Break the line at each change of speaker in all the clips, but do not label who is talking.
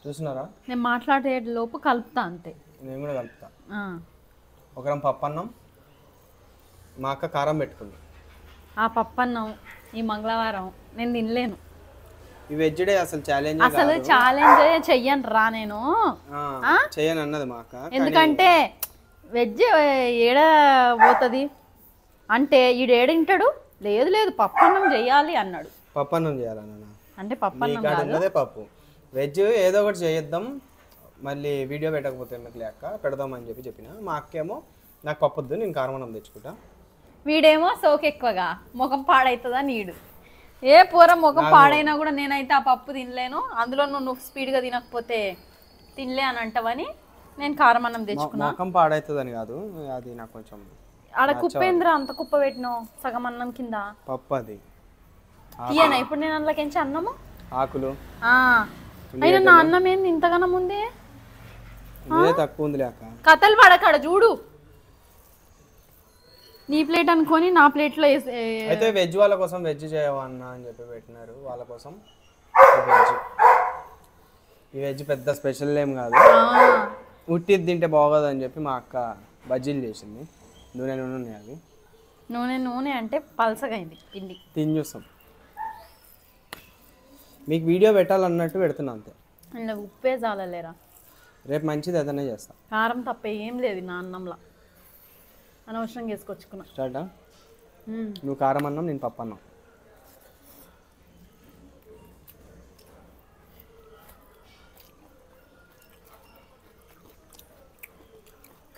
చూస్తున్నారా?
నేను మాట్లాడే లోపు కలుపుతా అంతే.
నేను కూడా కలుపుతా. ఒకరం పప్పన్నం, మా అక్క కారం పెట్టుకుంది.
ఆ పప్పన్నం ఈ మంగళవారం నేను తినలేను.
ఈ వెజ్ డే అసలు ఛాలెంజ్
చెయ్యను రా నేను.
చెయ్యను అన్నది మా అక్క.
ఎందుకంటే వెజ్ ఏడ పోతుంది అంటే ఈడు ఏడింటాడు. లేదు లేదు పప్పన్నం చెయ్యాలి అన్నాడు.
పప్పన్నం చేయాలన్న
అంటే పప్పన్నం
ఉన్నదే పప్పు. వెజ్ ఏదో ఒకటి చేద్దాం, మళ్ళీ వీడియో పెట్టకపోతే ఎందుకు లేక పెడదామని చెప్పిన. మా అక్కేమో నాకు పప్పు వద్దు, నేను కారమన్నం తెచ్చుకుంటా.
వీడేమో సోకు ఎక్కువగా ముఖం పాడవుతుందా నీడు. ఏ పూర ముఖం పాడైనా కూడా నేనైతే ఆ పప్పు తినలేను. అందులో నువ్వు స్పీడ్గా తినకపోతే తినలే అని అంటావని నేను కారమన్నం తెచ్చుకున్నా.
ముఖం పాడవుతుందని కాదు, అది నాకు కొంచెం
ఆడ కుప్పేంద్ర అంత కుప్ప పెట్టినావు సగం అన్నం కింద.
పప్పు అది
తీయనా ఇప్పుడు నేను అందులోకించి అన్నము
ఆకులు.
అయినా నా అన్నం ఏంది ఇంతగానం ఉంది,
తక్కువ ఉంది లేక
కథలు పడకాడ చూడు. నీ ప్లేట్ అనుకొని నా ప్లేట్లో
అయితే వెజ్ వాళ్ళ కోసం వెజ్ చేయవన్నా అని చెప్పి పెట్టినారు. వాళ్ళ కోసం వెజ్. ఈ వెజ్ పెద్ద స్పెషల్ ఏం కాదు, ఉట్టిది తింటే బాగోదు అని చెప్పి మా అక్క బజ్జీలు చేసింది. నూనె ఉన్నాయి అవి.
నూనె అంటే పలసగైంది పిండి.
తిని చూస్తాం, మీకు వీడియో పెట్టాలన్నట్టు పెడుతున్నా అంతే.
అందులో ఉప్పే చాలలేరా.
రేపు మంచిది ఏదైనా చేస్తా.
కారం తప్ప ఏం లేదు నా అన్నంలో, అనవసరంగా వేసుకొచ్చుకున్నా.
స్టార్టా? నువ్వు కారం అన్నం, నేను పప్పు అన్నం.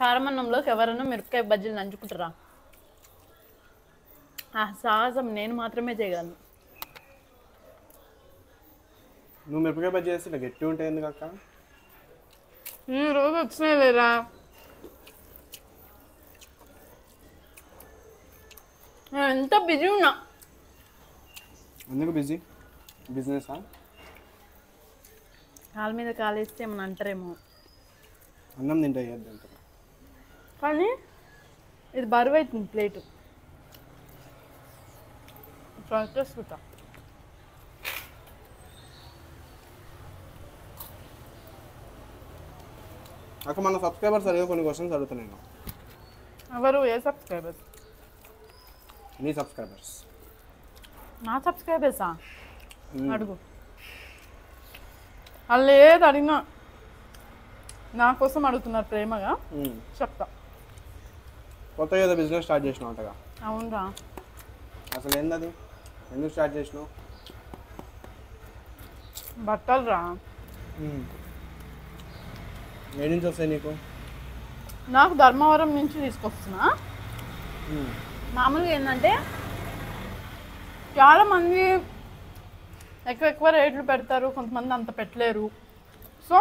కారం అన్నంలోకి ఎవరైనా మిరపకాయ బజ్జీలు నంచుకుంటారా? ఆ సాహసం నేను మాత్రమే చేయగలను.
నువ్వు మిరపకాయ బజ్జీ చేస్తే గట్టి ఉంటాయి ఎందుకు అక్క?
ఈ రోజు వచ్చినాయి లేరా. నేను ఎంత బిజీ ఉన్నా.
ఎందుకు బిజీ? బిజినెసా?
కాలు మీద కాలేస్తే ఏమన్నా అంటారేమో.
అన్నం తింటా
కానీ ఇది బరువు అవుతుంది ప్లేటు. చేసుకుంటా.
అక్క మన సబ్స్క్రైబర్స్ అడిగే కొన్ని క్వశ్చన్స్ అడుగుతున్నాను.
ఎవరు? ఏ సబ్స్క్రైబర్స్?
నీ సబ్స్క్రైబర్స్.
నా సబ్స్క్రైబర్సా? అడుగు. వాళ్ళు ఏది అడిగినా నా కోసం అడుగుతున్నారు ప్రేమగా. చెప్తా.
కొత్తగా ఏదో బిజినెస్ స్టార్ట్ చేసినావు అంటగా?
అవునరా.
అసలు ఏంది? ఎందుకు స్టార్ట్ చేసినావు?
బట్టలు రా.
ఏడు నుంచి వస్తాయి నీకు?
నాకు ధర్మవరం నుంచి తీసుకొస్తున్నా. మామూలుగా ఏంటంటే చాలామంది ఎక్కువ రేట్లు పెడతారు, కొంతమంది అంత పెట్టలేరు. సో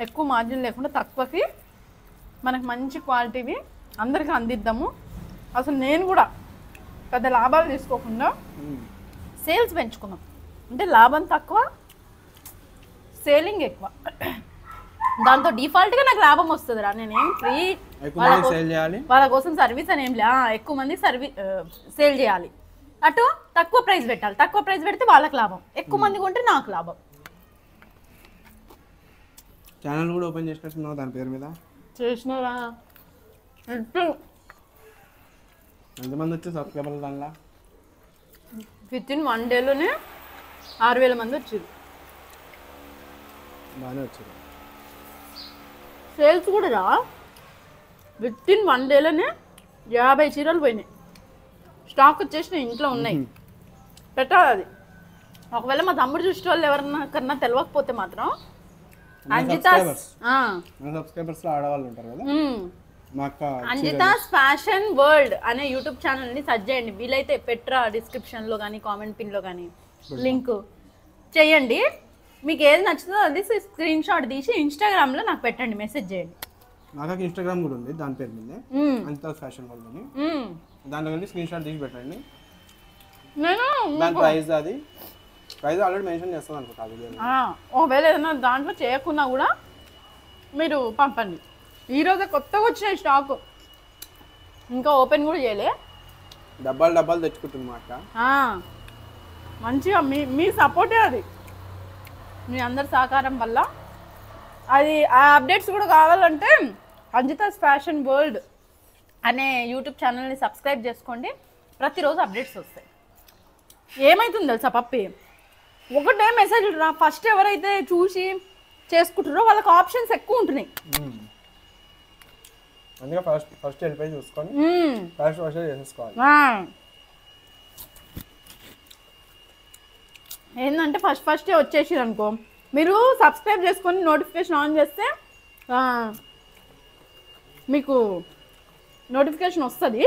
ఎక్కువ మార్జిన్ లేకుండా తక్కువకి మనకు మంచి క్వాలిటీవి అందరికీ అందిద్దాము. అసలు నేను కూడా పెద్ద లాభాలు తీసుకోకుండా సేల్స్ పెంచుకున్నాం. అంటే లాభం తక్కువ, సేలింగ్ ఎక్కువ. దాంతో డిఫాల్ట్గా నాకు లాభం వస్తుంది రా. నేనేం ఫ్రీ వాళ్ళ కోసం సర్వీస్ అని ఏం లే. ఎక్కువ మంది సేల్ చేయాలి, అటు తక్కువ ప్రైస్ పెట్టాలి. తక్కువ ప్రైస్ పెడితే వాళ్ళకి లాభం, ఎక్కువ మంది కొంటే నాకు లాభం.
ఛానల్ కూడా ఓపెన్ చేసినట్టున్నావు దాని పేరు మీద?
చేసినారా.
ఎంతమంది వచ్చి సబ్స్క్రైబర్లు దానిలో?
వితిన్ 1 డేలోనే 6,000 మంది వచ్చారు.
బాగానే వచ్చారు.
సేల్స్ కూడా రా. వితిన్ 1 డేలోనే 50 చీరలు పోయినాయి. స్టాక్ వచ్చేసినాయి, ఇంట్లో ఉన్నాయి, పెట్టాలి. అది ఒకవేళ మా తమ్ముడు చూసిన వాళ్ళు ఎవరన్నా కన్నా తెలియకపోతే మాత్రం
సబ్స్క్రైబర్స్ లో ఆడవాళ్ళు ఉంటారు కదా,
అంజితాస్ ఫ్యాషన్ వరల్డ్ అనే యూట్యూబ్ ఛానల్ని సెర్చ్ చేయండి. వీలైతే పెట్రా డిస్క్రిప్షన్లో కానీ కామెంట్ పిన్లో కానీ లింక్ చేయండి. మీకు ఏది నచ్చుతుందో అది స్క్రీన్ షాట్ తీసి ఇన్స్టాగ్రామ్లో నాకు పెట్టండి, మెసేజ్ చేయండి.
నాకు ఇన్స్టాగ్రామ్ కూడా ఉంది దాని పేరు మీద, అంజితాస్ ఫ్యాషన్ వరల్డ్ అని. దాంట్లో వెళ్ళి స్క్రీన్ షాట్ తీసి పెట్టండి.
నేను
దాని ప్రైస్ ఆల్రెడీ మెన్షన్ చేస్తాను అనుకుంటా.
ఒకవేళ ఏదైనా దాంట్లో చేయకున్నా కూడా మీరు పంపండి. ఈరోజు కొత్తగా వచ్చిన స్టాక్, ఇంకా ఓపెన్ కూడా చేయలే.
డబ్బాలు తెచ్చుకుంటున్నమాట.
మంచిగా మీ సపోర్టే అది. మీ అందరి సహకారం వల్ల అది ఆ అప్డేట్స్ కూడా కావాలంటే అంజితాస్ ఫ్యాషన్ వరల్డ్ అనే యూట్యూబ్ ఛానల్ని సబ్స్క్రైబ్ చేసుకోండి. ప్రతిరోజు అప్డేట్స్ వస్తాయి. ఏమవుతుంది తెలుసా పప్పి, ఒకటే మెసేజ్ రా, ఫస్ట్ ఎవరైతే చూసి చేసుకుంటారో వాళ్ళకి ఆప్షన్స్ ఎక్కువ ఉంటున్నాయి.
అందుకే ఫస్ట్ వెళ్ళిపోయి చూసుకొని ఫస్ట్ చేసేసుకోవాలి.
ఏంటంటే ఫస్టే వచ్చేసి అనుకో, మీరు సబ్స్క్రైబ్ చేసుకొని నోటిఫికేషన్ ఆన్ చేస్తే మీకు నోటిఫికేషన్ వస్తుంది.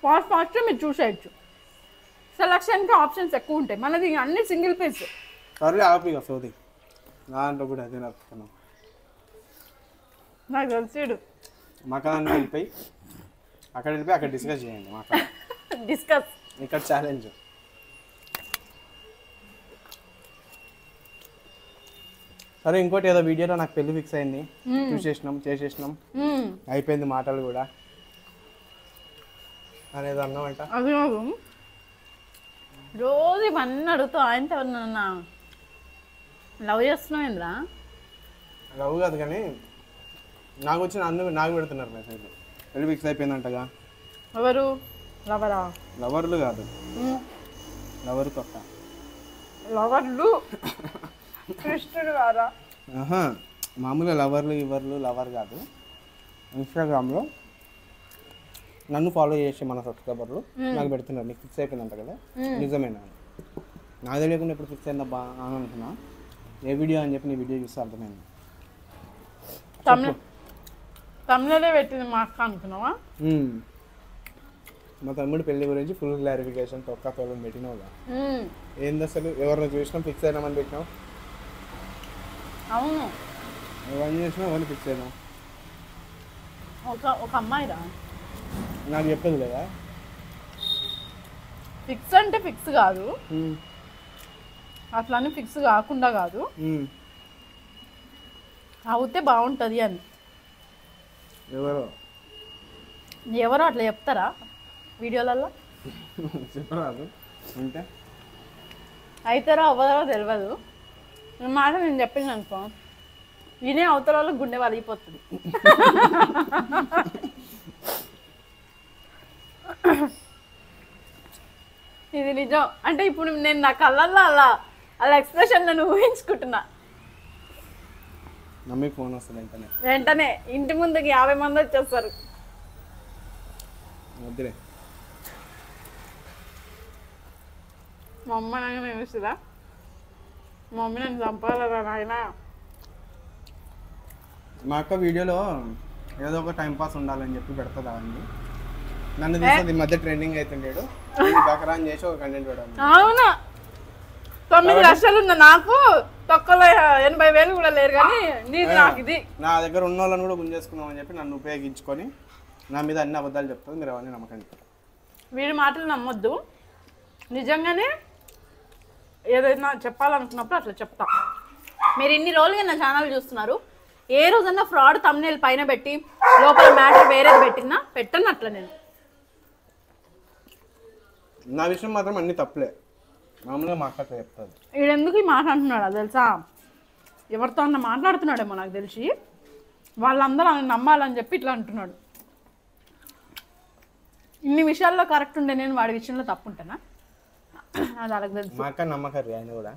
ఫాస్ట్ మీరు చూసేయచ్చు. సెలక్షన్కి ఆప్షన్స్ ఎక్కువ ఉంటాయి. మనది అన్ని సింగిల్ పీస్.
సరే ఆపిగా సోది దాంట్లో కూడా అదే నడుపుతున్నాం.
నాకు తెలిసిడు
మకాన్ని వెళ్ళిపోయి అక్కడ డిస్కస్ చేయండి. మాకు
డిస్కస్
ఇక్కడ ఛాలెంజ్. సరే ఇంకోటి ఏదో వీడియోలో నాకు పెళ్లి ఫిక్స్ అయింది, చేసేసినాం అయిపోయింది మాటలు కూడా అనేది అన్నామంట.
అది కాదు, రోజు ఇవన్నీ అడుగుతూ ఆయనతో లవ్ చేస్తున్నావు ఏంద్రా?
లవ్ కాదు కానీ నాకు వచ్చిన నాకు పెడుతున్నారు మెసేజ్, పెళ్లి ఫిక్స్ అయిపోయిందంటగా.
ఎవరు? లవరా?
లవర్లు కాదు, లవర్ కొత్త
లవర్లు కృష్ణుడు గారా?
మామూలుగా లవర్లు లవర్ కాదు. ఇన్స్టాగ్రామ్లో నన్ను ఫాలో చేసి మన సబ్స్క్రైబర్లు నాకు పెడుతున్నారు, నీకు ఫిక్స్ అయిపోయిందంట కదా. నిజమేనా? నాకు తెలియకుండా ఎప్పుడు ఫిక్స్ అయిందబ్బా అని అనుకున్నా. ఏ వీడియో అని చెప్పి నీ వీడియో చూస్తే అర్థమైంది.
తమిళనే పెట్టింది మా అక్క అనుకున్నావా?
మా తమ్ముడు పెళ్లి గురించి ఫుల్ క్లారిఫికేషన్ తొక్క తోలం పెట్టినావుగా. ఏంది అసలు ఎవరిని చూసినాం ఫిక్స్ అయినామని పెట్టినావు?
అవును,
ఎవరిని చేసినావు ఎవరిని ఫిక్స్ అయినావు?
ఒక అమ్మాయి రా,
నాకు చెప్పదు కదా.
ఫిక్స్ అంటే ఫిక్స్ కాదు, అట్లని ఫిక్స్ కాకుండా కాదు, అవుతే బాగుంటుంది అని. ఎవరో అట్లా చెప్తారా వీడియోలలో?
చెప్పరాదు అంటే
అవుతారో అవ్వదో తెలియదు. మాట నేను చెప్పింది అనుకో, వినే అవతల వాళ్ళకి గుండె వలిగిపోతుంది. ఇది నిజం. అంటే ఇప్పుడు నేను నా కళ్ళల్లో అలా ఎక్స్ప్రెషన్ నేను ఊహించుకుంటున్నా.
నమ్మి ఫోన్ వస్తుంది
వెంటనే ఇంటి ముందుకి 50 మంది వచ్చేస్తారు.
వద్దులే.
మా అమ్మ నాయన చూస్తుందా? మా మమ్మీ నన్ను చంపాలరా నాయన.
మా అక్క వీడియోలో ఏదో ఒక టైం పాస్ ఉండాలని చెప్పి పెడతా అండి. నన్ను తీసేది ఈ మధ్య ట్రెండింగ్ అవుతుండేడు, బకరాన్ చేసి ఒక కంటెంట్ పెడతాను.
అవునా? 9 లక్షలు ఉందా నాకు? తొక్కలో 80,000 కూడా లేరు కానీ నీది నాకు ఇది.
నా దగ్గర ఉన్న వాళ్ళని కూడా గుంజేసుకుందాం అని చెప్పి నన్ను ఉపయోగించుకొని నా మీద అన్ని అబద్ధాలు చెప్తుంది. మీరు అవన్నీ నమ్మకండి.
వీడి మాటలు నమ్మొద్దు. నిజంగానే ఏదైనా చెప్పాలనుకున్నప్పుడు అట్లా చెప్తా. మీరు ఇన్ని రోజులుగా నా ఛానల్ చూస్తున్నారు. ఏ రోజన్నా ఫ్రాడ్ తమ్నేల్ పైన పెట్టి లోపల మ్యాటర్ వేరేది పెట్టినా పెట్టను అట్లా. నేను
నా విషయం మాత్రం అన్ని తప్పులే. మామూలుగా మా అక్క చెప్తుంది.
వీడెందుకు ఈ మాట అంటున్నాడు తెలుసా? ఎవరితో అన్న మాట్లాడుతున్నాడేమో నాకు తెలిసి, వాళ్ళందరూ ఆయన నమ్మాలని చెప్పి ఇట్లా అంటున్నాడు. ఇన్ని విషయాల్లో కరెక్ట్ ఉండే నేను వాడి విషయంలో తప్పు ఉంటానా? అది అలాగ తెలుసు.
మా అక్క నమ్మకరి, ఆయన కూడా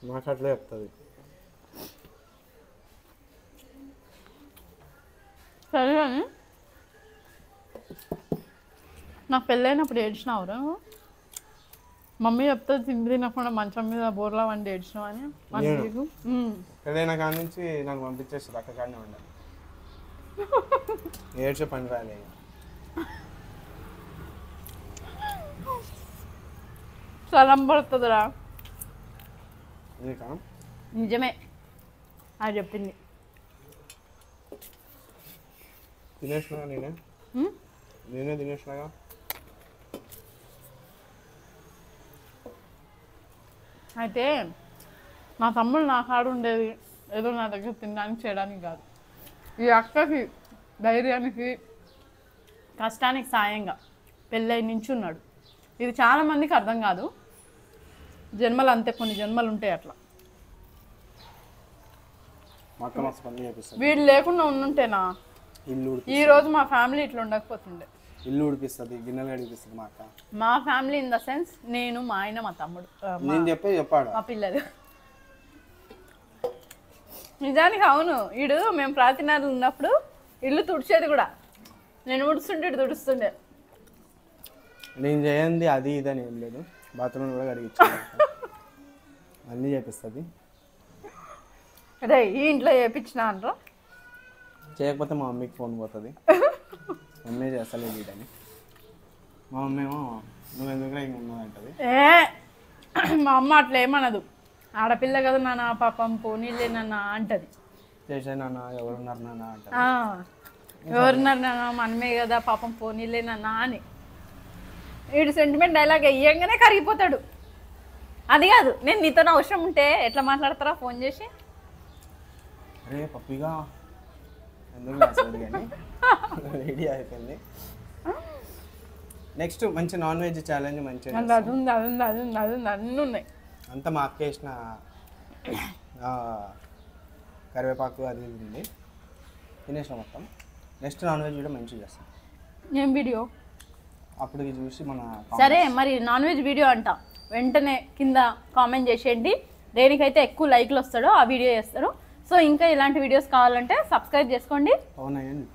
మాకు అట్లా చెప్తుంది.
సరే కానీ నాకు పెళ్ళైనప్పుడు ఏడ్చినావురా? మమ్మీ చెప్తుంది తిండి తినకుండా మంచం మీద బోర్లా వండి ఏడ్చినావు అని.
పెళ్ళైన కాడి నుంచి నాకు పంపించేస్తుంది, అక్క కాడనే ఉండాలి. ఏడ్చే పని రాలే.
సలం పడుతుందిరా.
నీకా?
నిజమే, అది చెప్పింది.
తినేసినా నేనే తినేసినాగా.
అయితే నా తమ్ముడు నా కాడు ఉండేది ఏదో నా దగ్గర తినడానికి చేయడానికి కాదు, ఈ అక్కకి ధైర్యానికి కష్టానికి సాయంగా పెళ్ళై నించున్నాడు. ఇది చాలామందికి అర్థం కాదు. జన్మలు అంతే, కొన్ని జన్మలు ఉంటాయి అట్లా.
మా అక్క మస్తు పనులు చేపిస్తుంది.
వీళ్ళు లేకుండా ఉండుంటేనా
ఇల్లు
ఈ రోజు మా ఫ్యామిలీ ఇట్లా ఉండకపోతుండే.
ఇల్లు ఉడిపిస్తుంది, గిన్నెలు అడిగిస్తుంది మా అక్క.
మా ఫ్యామిలీ ఇన్ ద సెన్స్ నేను, మా ఆయన, మా తమ్ముడు,
నేను చెప్పాడు
మా పిల్లలు. నిజానికి అవును, వీడు మేము ప్రాతినాలు ఉన్నప్పుడు ఇల్లు తుడిచేది కూడా. నేను ఉడుస్తుంటే ఇటు తుడుస్తుండే.
నేను చేయండి అది ఇదని ఏం లేదు, బాత్రూమ్ కూడా కడిగించాను. అన్నీ చేపిస్తుంది.
అదే ఈ ఇంట్లో చేయించిన అంటారా?
చేయకపోతే మా మమ్మీకి ఫోన్ పోతుంది, మమ్మీ చేస్తలేదు వీడని. మా మమ్మీ ఏమో నువ్వు ఎందుకు ఇంక ఉన్నావు అంటది.
మా అమ్మ అట్లా ఏమనదు, ఆడపిల్ల కదా నాన్న పాపం పోనీలే నాన్న అంటది.
చేసే నాన్న ఎవరున్నారు నాన్న అంటది.
ఎవరున్నారు నాన్న మనమే కదా పాపం పోనీలే నాన్న అని. వీడు సెంటిమెంట్ డైలాగ్ అయ్యంగానే కరిగిపోతాడు. అది కాదు, నేను నీతో అవసరం ఉంటే ఎట్లా మాట్లాడతారా ఫోన్ చేసి?
అరే పప్పిగా ఎందుకు కానీ రెడీ అయిపోయింది. నెక్స్ట్ మంచి నాన్ వెజ్ ఛాలెంజ్ మంచిగా
అది ఉంది అది ఉంది అది ఉంది అది ఉంది అన్నీ ఉన్నాయి.
అంతా మా అక్క వేసిన కరివేపాకు అది ఉంది, తినేసిన మొత్తం. నెక్స్ట్ నాన్ వెజ్ వీడియో మంచిగా చేస్తాం.
ఏం వీడియో?
అప్పటికి చూసి మన
సరే మరి నాన్ వెజ్ వీడియో అంట, వెంటనే కింద కామెంట్ చేసేయండి. దేనికైతే ఎక్కువ లైక్లు వస్తాడో ఆ వీడియో చేస్తారు. సో ఇంకా ఇలాంటి వీడియోస్ కావాలంటే సబ్స్క్రైబ్ చేసుకోండి.
అవునండి.